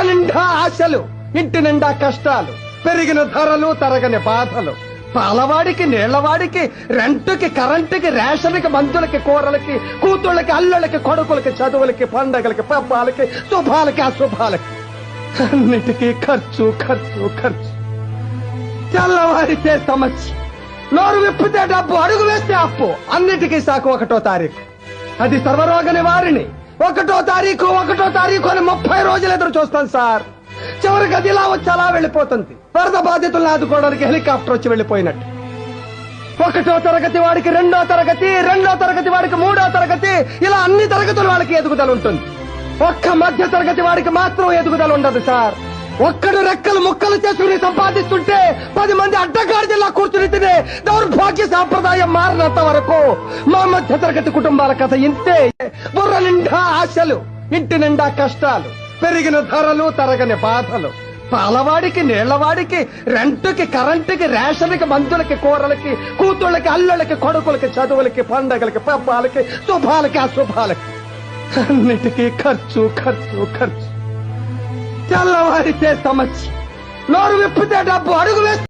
నిండా ఆశలు, ఇంటి నిండా కష్టాలు, పెరిగిన ధరలు, తరగని బాధలు, పాలవాడికి, నీళ్లవాడికి, రెంటుకి, కరెంటుకి, రేషన్కి, మందులకి, కూరలకి, కూతుళ్ళకి, అల్లుళ్ళకి, కొడుకులకి, చదువులకి, పండగలకి, పబ్బాలకి, శుభాలకి, అశుభాలకి, అన్నిటికీ ఖర్చు ఖర్చు ఖర్చు. తెల్లవారితే సమస్య, నోరు విప్పితే డబ్బు, అడుగు వేస్తే అప్పు. అన్నిటికీ సాకు 1వ తారీఖు. అది సర్వరోగ నివారిణి. 1వ తారీఖు అని 30 రోజులు ఎదురు చూస్తాను సార్. చివరికి అది ఇలా వచ్చి అలా వెళ్ళిపోతుంది. వరద బాధితులను ఆదుకోవడానికి హెలికాప్టర్ వచ్చి వెళ్ళిపోయినట్టు. 1వ తరగతి వాడికి 2వ తరగతి, 2వ తరగతి వాడికి 3వ తరగతి, ఇలా అన్ని తరగతుల వాళ్ళకి ఎదుగుదల ఉంటుంది. ఒక్క మధ్య తరగతి వాడికి మాత్రం ఎదుగుదల ఉండదు సార్. ఒక్కడు రెక్కలు ముక్కలు చేసుకుని సంపాదిస్తుంటే 10 మంది అడ్డగాడిలా కూర్చుని తినే దౌర్భాగ్య సాంప్రదాయం మారినంత వరకు మా మధ్య తరగతి కుటుంబాల కథ ఇంతే. బుర్ర నిండా ఆశలు, ఇంటి నిండా కష్టాలు, పెరిగిన ధరలు, తరగని బాధలు, పాలవాడికి, నీళ్లవాడికి, రెంటుకి, కరెంటుకి, రేషన్కి, మందులకి, కూరలకి, కూతుళ్ళకి, అల్లుళ్ళకి, కొడుకులకి, చదువులకి, పండగలకి, పబ్బాలకి, శుభాలకి, అశుభాలకి, అన్నిటికీ ఖర్చు ఖర్చు ఖర్చు. తెల్లవారితే సమస్య, నోరు విప్పితే డబ్బు, అడుగు వేస్తే